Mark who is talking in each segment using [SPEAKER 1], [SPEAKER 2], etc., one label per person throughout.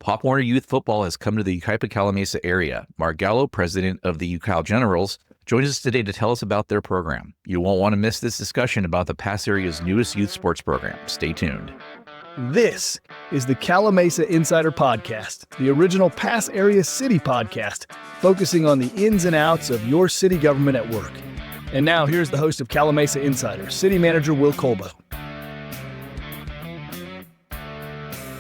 [SPEAKER 1] Pop Warner Youth Football has come to the Yucaipa Calimesa area. Marc Gallo, president of the UCal Generals, joins us today to tell us about their program. You won't want to miss this discussion about the Pass area's newest youth sports program. Stay tuned.
[SPEAKER 2] This is the Calimesa Insider Podcast, the original Pass Area City podcast, focusing on the ins and outs of your city government at work. And now here's the host of Calimesa Insider, City Manager Will Kolbow.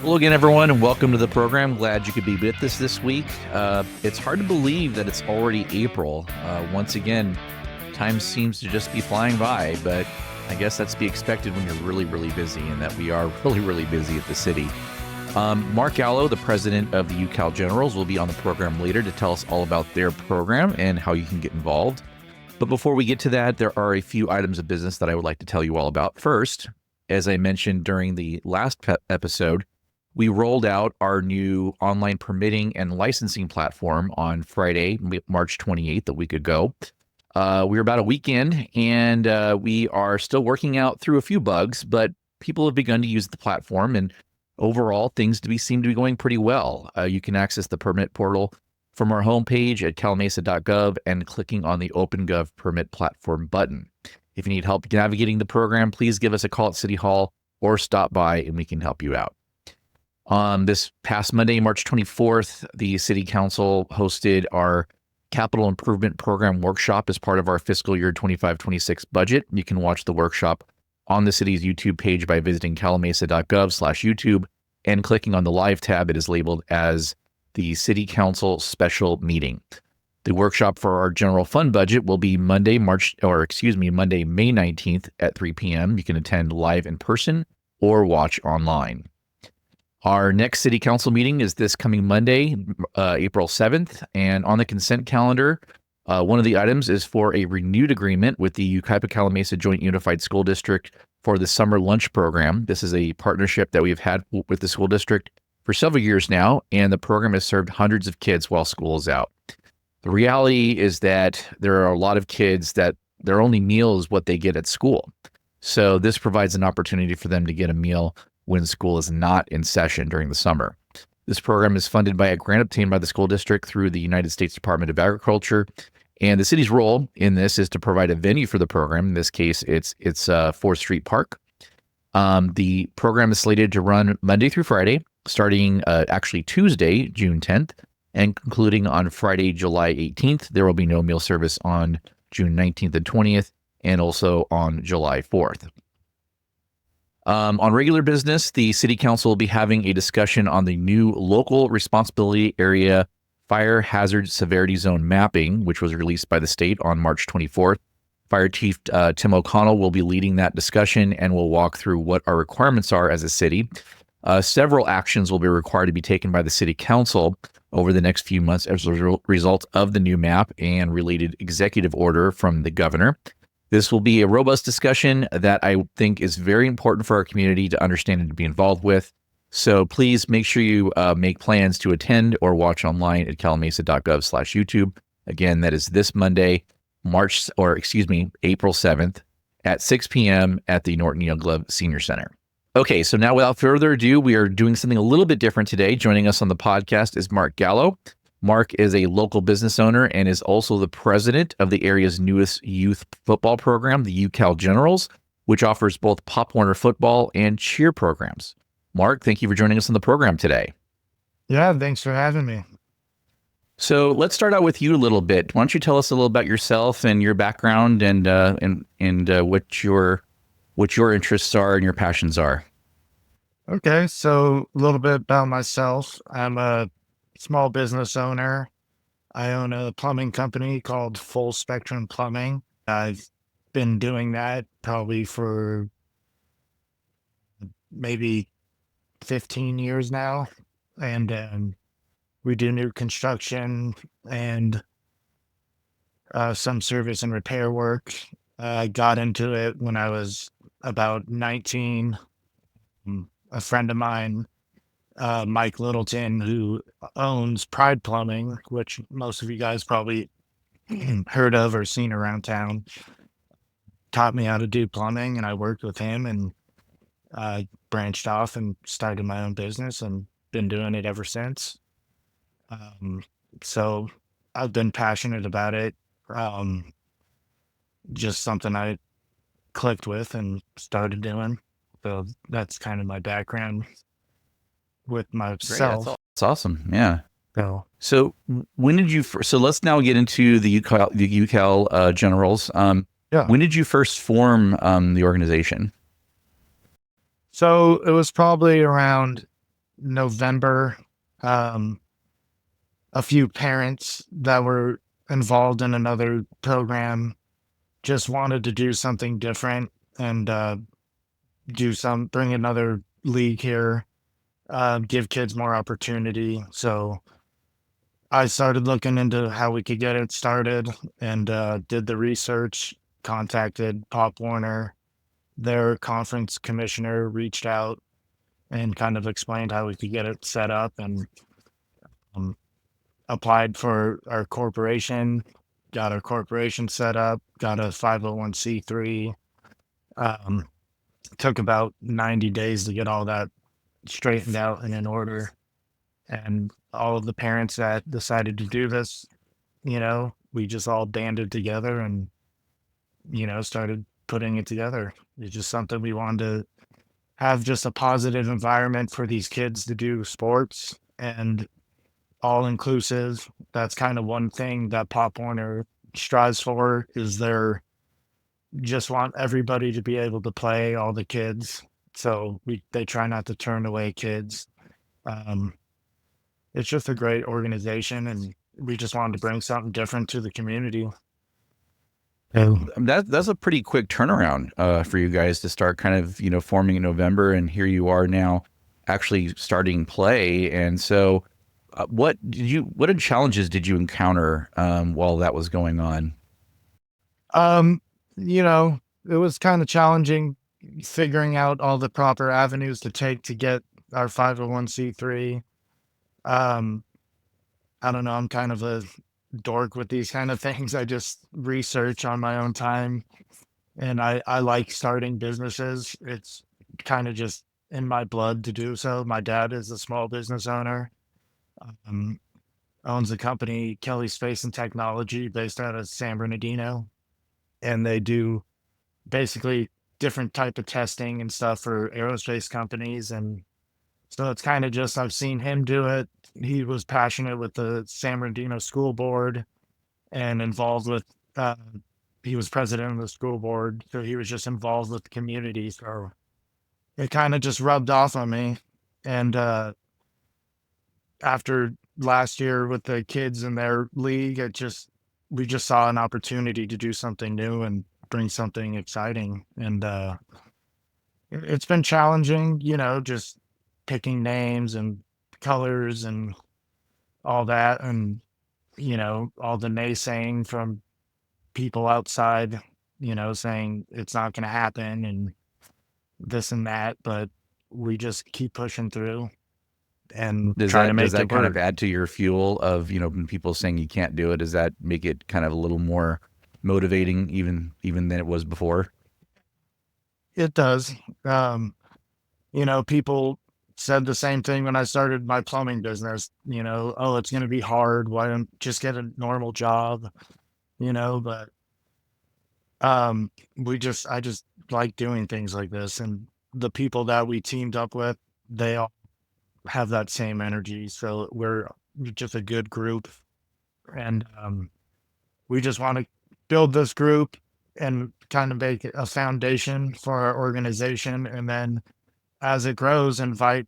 [SPEAKER 1] Hello again, everyone, and welcome to the program. Glad you could be with us this week. It's hard to believe that it's already April. Once again, time seems to just be flying by, but I guess that's to be expected when you're really, really busy, and that we are really, really busy at the city. Marc Gallo, the president of the UCal Generals, will be on the program later to tell us all about their program and how you can get involved. But before we get to that, there are a few items of business that I would like to tell you all about. First, as I mentioned during the last episode, we rolled out our new online permitting and licensing platform on Friday, March 28th, a week ago. We're about a week in, and we are still working out through a few bugs, but people have begun to use the platform, and overall, things seem to be going pretty well. You can access the permit portal from our homepage at calimesa.gov and clicking on the OpenGov Permit Platform button. If you need help navigating the program, please give us a call at City Hall or stop by, and we can help you out. This past Monday, March 24th, the City Council hosted our Capital Improvement Program workshop as part of our fiscal year 25-26 budget. You can watch the workshop on the city's YouTube page by visiting calimesa.gov/YouTube and clicking on the live tab. It is labeled as the City Council Special Meeting. The workshop for our general fund budget will be Monday, May 19th at 3 p.m. You can attend live in person or watch online. Our next City Council meeting is this coming Monday, April 7th, and on the consent calendar, one of the items is for a renewed agreement with the Yucaipa Calimesa Joint Unified School District for the Summer Lunch Program. This is a partnership that we've had with the school district for several years now, and the program has served hundreds of kids while school is out. The reality is that there are a lot of kids that their only meal is what they get at school. So this provides an opportunity for them to get a meal when school is not in session during the summer. This program is funded by a grant obtained by the school district through the United States Department of Agriculture, and the city's role in this is to provide a venue for the program. In this case, it's 4th Street Park. The program is slated to run Monday through Friday, starting actually Tuesday, June 10th, and concluding on Friday, July 18th. There will be no meal service on June 19th and 20th, and also on July 4th. On regular business, the City Council will be having a discussion on the new local responsibility area fire hazard severity zone mapping, which was released by the state on March 24th. Fire Chief Tim O'Connell will be leading that discussion and will walk through what our requirements are as a city. Several actions will be required to be taken by the City Council over the next few months as a result of the new map and related executive order from the governor. This will be a robust discussion that I think is very important for our community to understand and to be involved with. So please make sure you make plans to attend or watch online at calimesa.gov/YouTube. Again, that is this Monday, April 7th at 6 p.m. at the Norton Young Glove Senior Center. Okay, so now without further ado, we are doing something a little bit different today. Joining us on the podcast is Marc Gallo. Marc is a local business owner and is also the president of the area's newest youth football program, the UCal Generals, which offers both Pop Warner football and cheer programs. Marc, thank you for joining us on the program today.
[SPEAKER 3] Yeah, thanks for having me.
[SPEAKER 1] So let's start out with you a little bit. Why don't you tell us a little about yourself and your background and what your interests are and your passions are?
[SPEAKER 3] Okay, so a little bit about myself. I'm a small business owner. I own a plumbing company called Full Spectrum Plumbing. I've been doing that probably for maybe 15 years now. And we do new construction and some service and repair work. I got into it when I was about 19. A friend of mine, Mike Littleton, who owns Pride Plumbing, which most of you guys probably heard of or seen around town, taught me how to do plumbing, and I worked with him and branched off and started my own business and been doing it ever since. So I've been passionate about it. Just something I clicked with and started doing. So that's kind of my background with
[SPEAKER 1] Great. That's
[SPEAKER 3] myself.
[SPEAKER 1] awesome. Yeah.
[SPEAKER 3] So
[SPEAKER 1] So when did you so let's now get into the UCal Generals.
[SPEAKER 3] yeah.
[SPEAKER 1] When did you first form the organization?
[SPEAKER 3] So it was probably around November. A few parents that were involved in another program just wanted to do something different and bring another league here, give kids more opportunity. So I started looking into how we could get it started and did the research, contacted Pop Warner. Their conference commissioner reached out and kind of explained how we could get it set up, and um, applied for our corporation, got our corporation set up, got a 501c3. Um, Took about 90 days to get all that straightened out and in order. And all of the parents that decided to do this, we just all banded together and, started putting it together. It's just something we wanted to have, just a positive environment for these kids to do sports and all inclusive. That's kind of one thing that Pop Warner strives for, is they're just want everybody to be able to play, all the kids. So they try not to turn away kids. Um, it's just a great organization, and we just wanted to bring something different to the community.
[SPEAKER 1] That's a pretty quick turnaround for you guys to start kind of, forming in November, and here you are now actually starting play. And so what challenges did you encounter while that was going on?
[SPEAKER 3] It was kind of challenging figuring out all the proper avenues to take to get our 501c3. I don't know, I'm kind of a dork with these kind of things. I just research on my own time, and I like starting businesses. It's kind of just in my blood to do so. My dad is a small business owner. Um, Owns a company, Kelly Space and Technology, based out of San Bernardino, and they do basically different type of testing and stuff for aerospace companies. And so it's kind of just, I've seen him do it. He was passionate with the San Bernardino School Board and involved with, he was president of the school board. So he was just involved with the community. So it kind of just rubbed off on me. And after last year with the kids in their league, we just saw an opportunity to do something new and bring something exciting. And it's been challenging, just picking names and colors and all that, and all the naysaying from people outside, saying it's not going to happen and this and that. But we just keep pushing through and try to make
[SPEAKER 1] does that
[SPEAKER 3] it
[SPEAKER 1] kind
[SPEAKER 3] work.
[SPEAKER 1] of add to your fuel of, when people saying you can't do it? Does that make it kind of a little more motivating even than it was before?
[SPEAKER 3] It does. People said the same thing when I started my plumbing business, oh, it's going to be hard. Why don't just get a normal job, but I just like doing things like this. And the people that we teamed up with, they all have that same energy. So we're just a good group. And we just want to build this group and kind of make a foundation for our organization. And then as it grows, invite,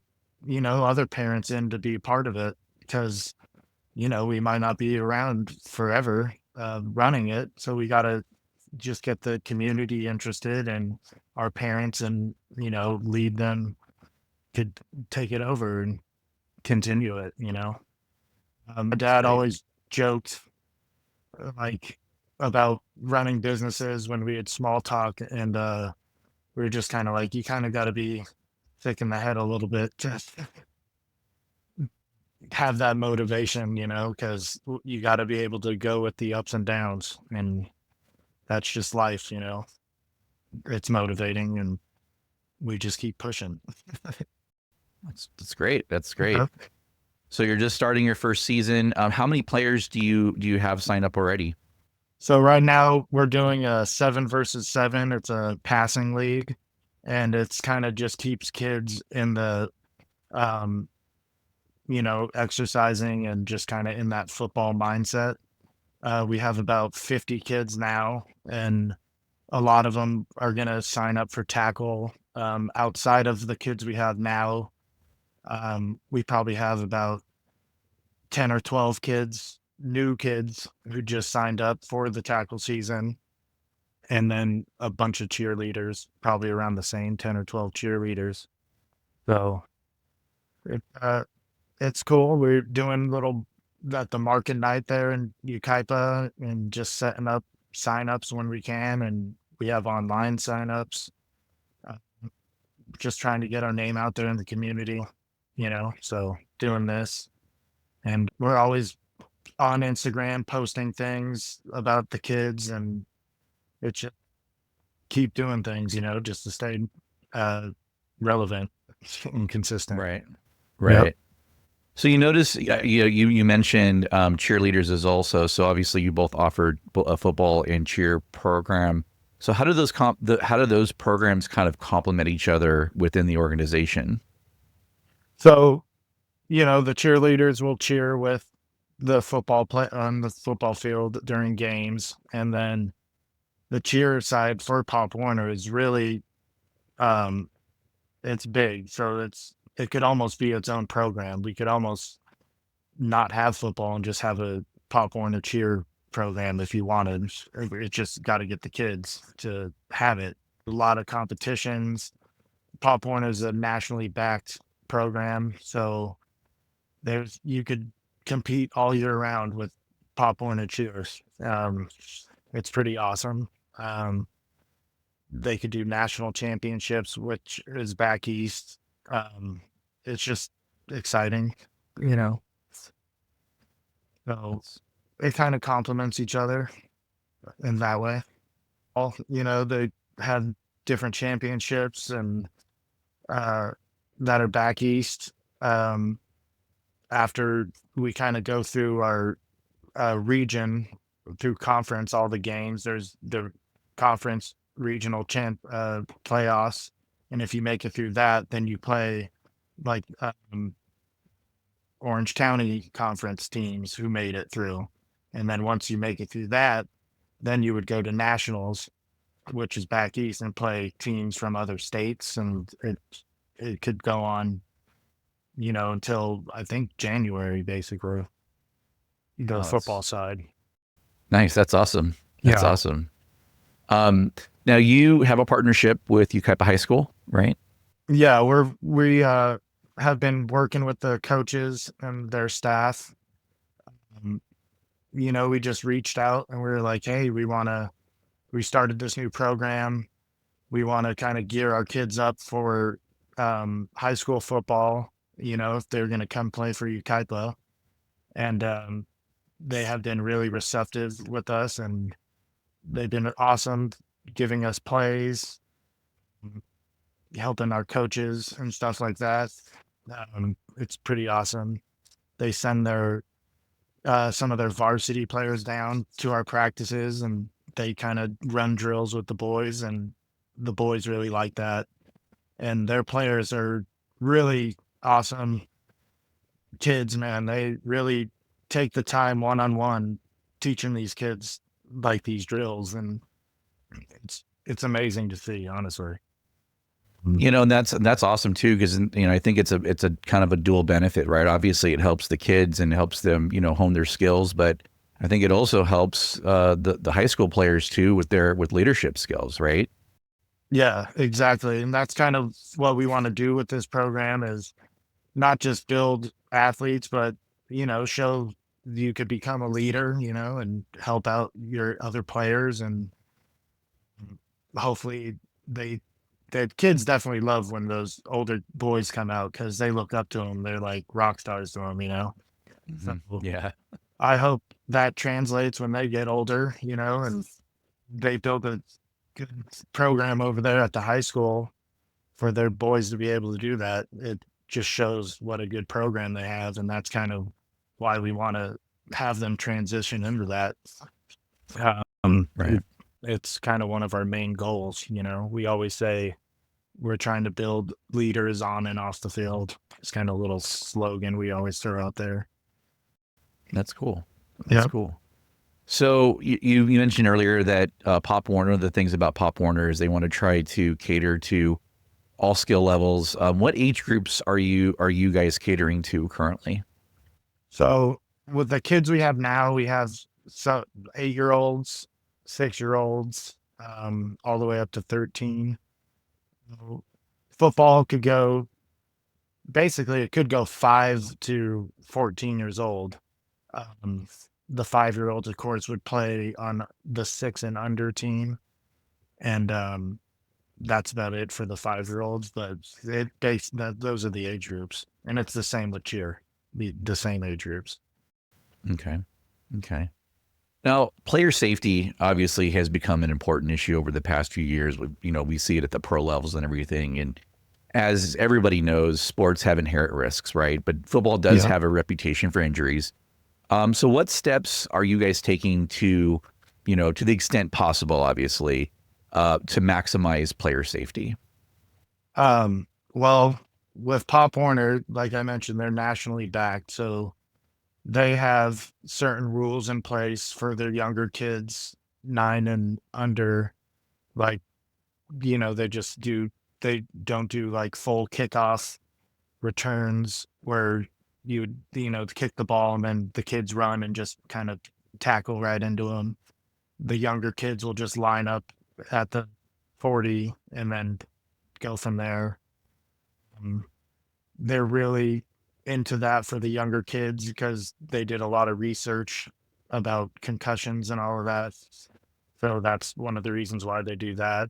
[SPEAKER 3] other parents in to be part of it, because, we might not be around forever running it. So we got to just get the community interested and our parents, and, lead them, could take it over and continue it. My dad always joked like about running businesses when we had small talk, and we were just kind of like, you kind of got to be thick in the head a little bit to have that motivation, because you got to be able to go with the ups and downs, and that's just life. It's motivating, and we just keep pushing.
[SPEAKER 1] That's great. That's great.
[SPEAKER 3] Uh,
[SPEAKER 1] So you're just starting your first season. How many players do you have signed up already?
[SPEAKER 3] So right now we're doing a 7 versus 7. It's a passing league, and it's kind of just keeps kids in the, um, exercising and just kind of in that football mindset. We have about 50 kids now, and a lot of them are going to sign up for tackle. Outside of the kids we have now, we probably have about 10 or 12 kids, new kids who just signed up for the tackle season. And then a bunch of cheerleaders, probably around the same 10 or 12 cheerleaders. So it, it's cool. We're doing little at the market night there in Yucaipa and just setting up signups when we can. And we have online signups, uh, just trying to get our name out there in the community, so doing this. And we're always on Instagram posting things about the kids, and it's just keep doing things, just to stay relevant and consistent.
[SPEAKER 1] Right.
[SPEAKER 3] Yep.
[SPEAKER 1] Right. So you notice, you mentioned cheerleaders as also. So obviously you both offered a football and cheer program. So how do those programs kind of complement each other within the organization?
[SPEAKER 3] So, the cheerleaders will cheer with the football play on the football field during games, and then the cheer side for Pop Warner is really, um, it's big. So it could almost be its own program. We could almost not have football and just have a Pop Warner cheer program if you wanted. It just got to get the kids to have it. A lot of competitions. Pop Warner is a nationally backed program, so you could compete all year round with Pop Warner cheers. It's pretty awesome. They could do national championships, which is back east. It's just exciting, you know. So it kind of complements each other in that way. They had different championships and that are back east. After we kind of go through our region through conference, all the games, there's the conference regional playoffs. And if you make it through that, then you play like Orange County conference teams who made it through. And then once you make it through that, then you would go to nationals, which is back east, and play teams from other states. And it could go on, until I think January, basically, the football side.
[SPEAKER 1] Nice. That's awesome. That's
[SPEAKER 3] Yeah.
[SPEAKER 1] awesome. Now you have a partnership with Yucaipa High School, right?
[SPEAKER 3] Yeah, we have been working with the coaches and their staff. Um, we just reached out and we were like, hey, we started this new program. We want to kind of gear our kids up for high school football, if they're going to come play for Yucaipa. And they have been really receptive with us, and they've been awesome giving us plays, helping our coaches and stuff like that. It's pretty awesome. They send some of their varsity players down to our practices, and they kind of run drills with the boys, and the boys really like that. And their players are really awesome kids, man. They really take the time one-on-one teaching these kids like these drills, and it's amazing to see, honestly.
[SPEAKER 1] And that's awesome too, because I think it's a kind of a dual benefit, right? Obviously, it helps the kids and helps them, hone their skills, but I think it also helps the high school players too with leadership skills, right?
[SPEAKER 3] Yeah, exactly. And that's kind of what we want to do with this program, is not just build athletes, but show you could become a leader, and help out your other players. And hopefully the kids definitely love when those older boys come out, because they look up to them. They're like rock stars to them, So
[SPEAKER 1] Yeah.
[SPEAKER 3] I hope that translates when they get older, and they build a good program over there at the high school for their boys to be able to do that. just shows what a good program they have. And that's kind of why we want to have them transition into that.
[SPEAKER 1] Right.
[SPEAKER 3] It's kind of one of our main goals. We always say we're trying to build leaders on and off the field. It's kind of a little slogan we always throw out there.
[SPEAKER 1] That's cool. That's cool. So you mentioned earlier that Pop Warner, the things about Pop Warner is they want to try to cater to all skill levels. What age groups are you guys catering to currently?
[SPEAKER 3] So with the kids we have now, we have 8-year-olds, 6-year-olds, all the way up to 13. Football could go, basically it could go 5 to 14 years old. The 5-year-olds, of course, would play on the 6 and under team. And that's about it for the 5-year-olds, but those are the age groups. And it's the same with cheer, the same age groups.
[SPEAKER 1] Okay. Now, player safety obviously has become an important issue over the past few years. We see it at the pro levels and everything. And as everybody knows, sports have inherent risks, right? But football does have a reputation for injuries. So what steps are you guys taking to the extent possible, obviously, to maximize player safety?
[SPEAKER 3] Well, with Pop Warner, like I mentioned, they're nationally backed. So they have certain rules in place for their younger kids, 9 and under. Like, they don't do like full kickoff returns where you would, kick the ball and then the kids run and just kind of tackle right into them. The younger kids will just line up at the 40 and then go from there. They're really into that for the younger kids because they did a lot of research about concussions and all of that. So that's one of the reasons why they do that.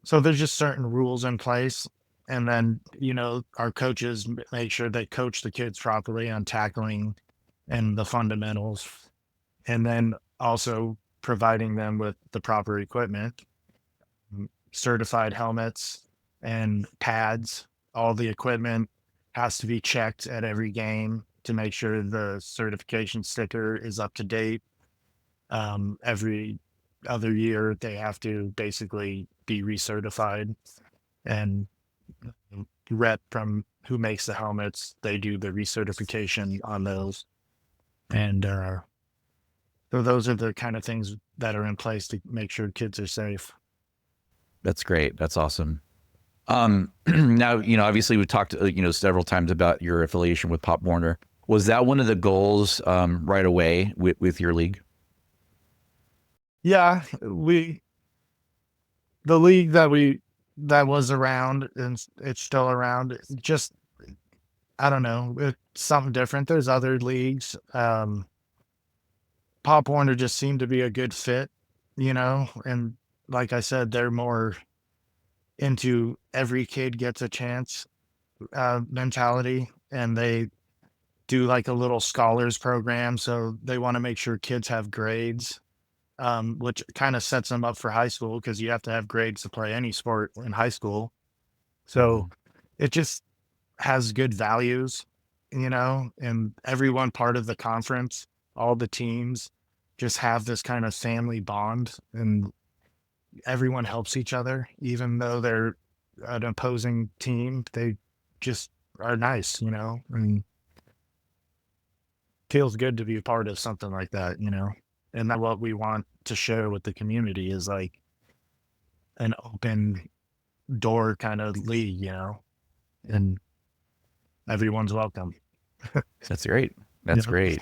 [SPEAKER 3] So there's just certain rules in place. And then, our coaches make sure they coach the kids properly on tackling and the fundamentals. And then also providing them with the proper equipment, certified helmets and pads. All the equipment has to be checked at every game to make sure the certification sticker is up to date. Every other year, they have to basically be recertified, and rep from who makes the helmets, they do the recertification on those. And so those are the kind of things that are in place to make sure kids are safe.
[SPEAKER 1] That's great. That's awesome. Now, obviously we talked, several times about your affiliation with Pop Warner. Was that one of the goals right away with your league?
[SPEAKER 3] Yeah, the league that was around and it's still around. Just, I don't know, it's something different. There's other leagues. Pop Warner just seemed to be a good fit, and like I said, they're more into every kid gets a chance mentality, and they do like a little scholars program. So they want to make sure kids have grades, which kind of sets them up for high school because you have to have grades to play any sport in high school. So it just has good values, and everyone part of the conference, all the teams just have this kind of family bond, and everyone helps each other, even though they're an opposing team. They just are nice, and feels good to be a part of something like that, and that's what we want to share with the community is like an open door kind of league, and everyone's welcome.
[SPEAKER 1] That's great. That's great.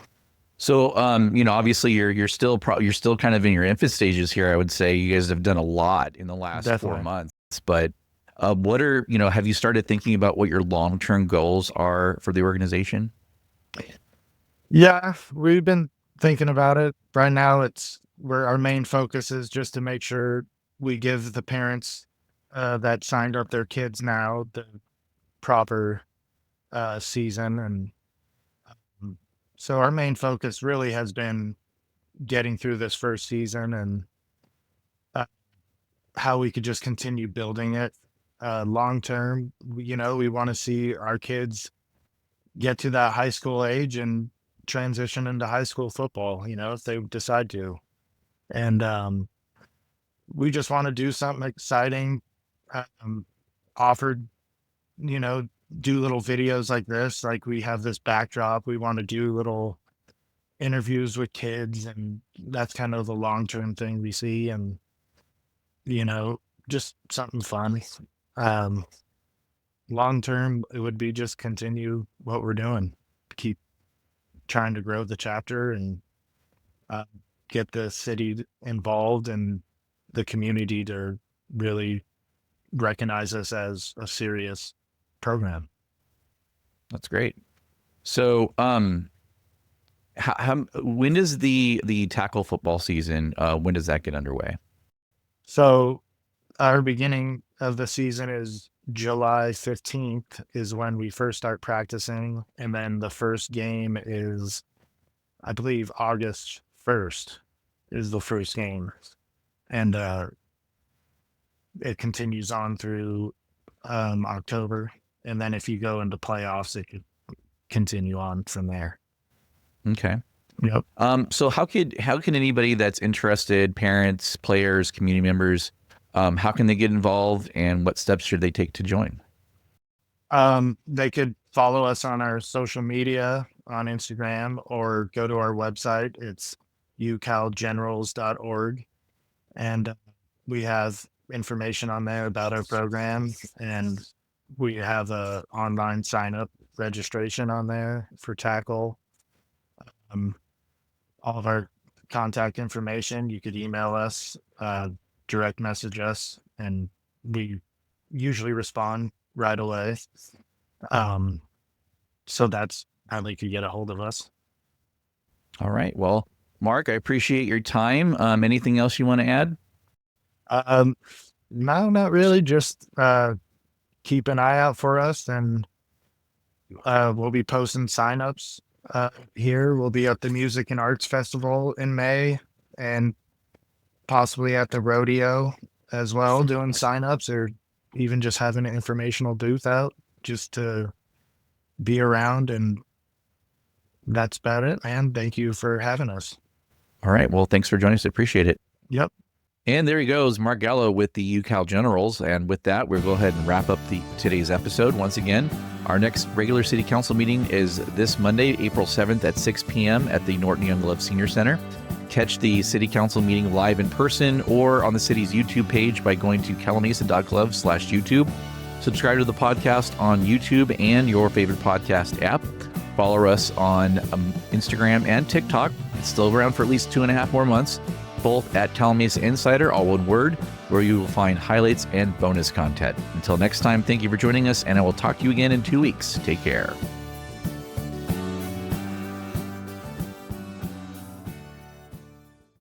[SPEAKER 1] So, obviously you're still kind of in your infant stages here. I would say you guys have done a lot in the last 4 months, but what are, have you started thinking about what your long-term goals are for the organization?
[SPEAKER 3] Yeah, we've been thinking about it. Right now where our main focus is just to make sure we give the parents that signed up their kids now the proper season. And so our main focus really has been getting through this first season and how we could just continue building it. long term, we want to see our kids get to that high school age and transition into high school football, if they decide to. And we just want to do something exciting, offered, do little videos like this. Like we have this backdrop. We want to do little interviews with kids, and that's kind of the long-term thing we see. And, just something fun. Long-term, it would be just continue what we're doing, keep trying to grow the chapter and get the city involved and the community to really recognize us as a serious program.
[SPEAKER 1] That's great. So, when is the tackle football season? When does that get underway?
[SPEAKER 3] So, our beginning of the season is July 15th is when we first start practicing, and then the first game is, I believe, August 1st is the first game, and it continues on through October. And then if you go into playoffs, it could continue on from there.
[SPEAKER 1] Okay.
[SPEAKER 3] Yep.
[SPEAKER 1] So how can anybody that's interested, parents, players, community members, how can they get involved, and what steps should they take to join?
[SPEAKER 3] They could follow us on our social media on Instagram or go to our website. It's ucalgenerals.org. And we have information on there about our program, and we have a online sign up registration on there for tackle. All of our contact information, you could email us, direct message us, and we usually respond right away. So that's how they could get a hold of us.
[SPEAKER 1] All right. Well, Mark, I appreciate your time. Anything else you want to add?
[SPEAKER 3] No, not really. Just keep an eye out for us, and we'll be posting signups here. We'll be at the Music and Arts Festival in May, and possibly at the rodeo as well, doing signups, or even just having an informational booth out just to be around. And that's about it, man. Thank you for having us.
[SPEAKER 1] All right. Well, thanks for joining us. I appreciate it.
[SPEAKER 3] Yep.
[SPEAKER 1] And there he goes, Marc Gallo with the UCal Generals. And with that, we'll go ahead and wrap up today's episode. Once again, our next regular city council meeting is this Monday, April 7th at 6 p.m. at the Norton Young Love Senior Center. Catch the city council meeting live in person or on the city's YouTube page by going to calimesa.club/YouTube. Subscribe to the podcast on YouTube and your favorite podcast app. Follow us on Instagram and TikTok. It's still around for at least 2.5 more months, both at Calimesa Insider, all one word, where you will find highlights and bonus content. Until next time, thank you for joining us, and I will talk to you again in 2 weeks. Take care.